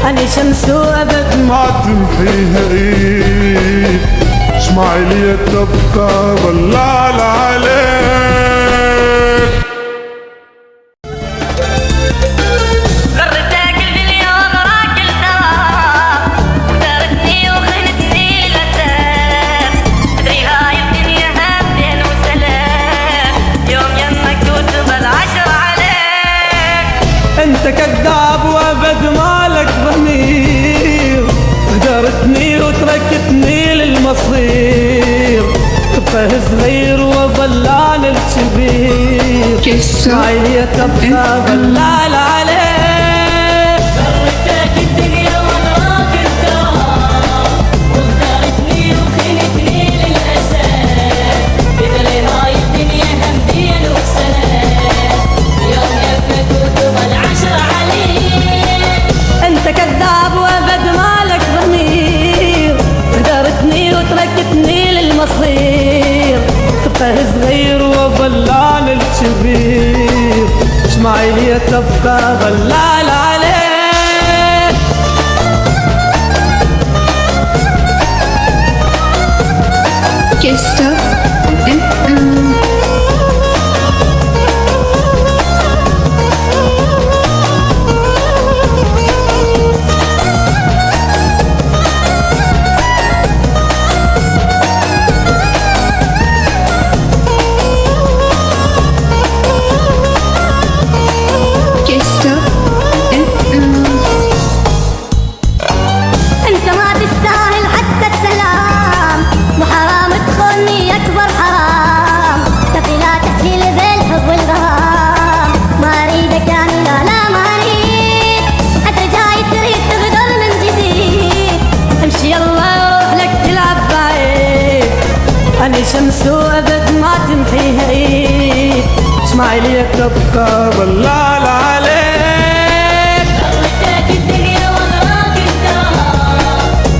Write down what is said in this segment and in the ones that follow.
أنا شمس وأبد ما تمحيها ايد، اسماعيلية تبقى ظلال عليك. غرتك اليوم راكلتها ودارتني وخنتني للأسف، أدري هاي الدنيا هبين وسلام، يوم يمك وتبى العشر عليك. أنت كذاب وأبد مالك ضمير، غدرتني وتركتني للمصير، تبقى صغير وظلال الكبير، اسماعيلية تبقى ظلال عليك. غرتك الدنيا وانا راكلتها وغدرتني وخنتني للأسف، بدري هاي الدنيا همدين وسلام، يوم يمك وتبى العشر عليك. أنت كذاب وأبد مالك ضمير، غدرتني وتركتني للمصير، تبقى صغير وظلال الكبير، اسماعيلية تبقى ظلال عليك. Gesta انت ما تستاهل حتى السلام، مو حرام تخوني اكبر حرام، تفي لا تحكي لي بالحب والغرام، ما اريدك يعني لا ما اريد، ادري جاي تريد تغدر من جديد، امشي يلا روح لك تلعب بعيد، أنا شمس وأبد ما تمحيها ايد، اسماعيلية تبقى ظلال عليك. غرتك الدنيا وانا راكلتها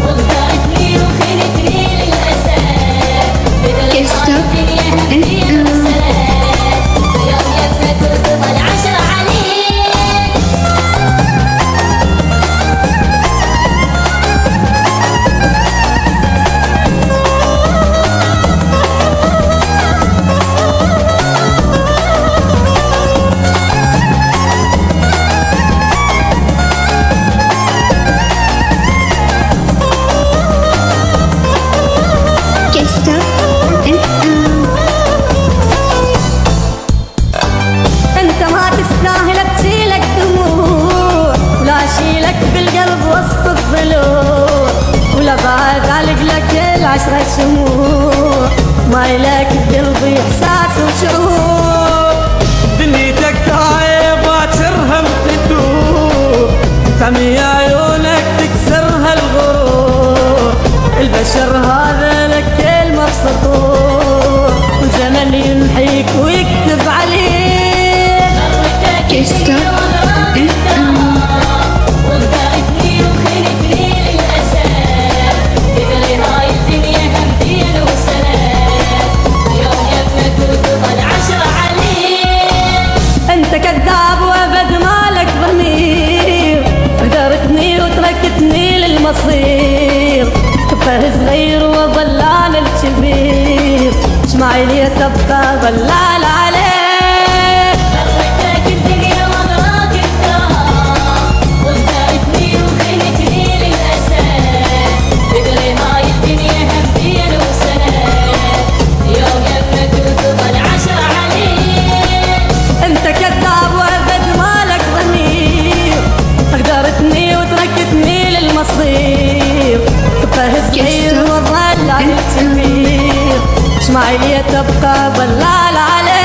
وغدرتني وخنتني للاسف، بدل Gesta الدنيا همدين وسلام، يوم يمك وتبى العشر عليك. Gesta انت ما تستاهل ابكيلك دموع، ولا اشيلك بالقلب وسط الضلوع، ولا بعد علق لك العشرة شموع، ما لك بقلبي احساس وشعور، دنيتك تايه باكرها مفتوح، تعمي عيونك تكسرها الغرور، البشر هذا لك كلمة بسطور، والزمن يمحيك ويكتب عليك. Gesta وغدرتني وخنتني للأسف، بدري هاي الدنيا همدين وسلام، يوم يمك وتبى العشر عليك. انت كذاب وابد مالك ضمير، غدرتني وتركتني للمصير، تبقى صغير وظلال الكبير، اسماعيلية تبقى ظلال عليك. غرتك الدنيا وانا راكلتها وغدرتني وخنتني للأسف، بدري هاي الدنيا همدين وسلام، يوم يمك وتبى العشر عليك. انت كذاب وابد مالك ضمير، غدرتني وتركتني للمصير، تبقى صغير وظلال الكبير، اسماعيلية تبقى ظلال عليك.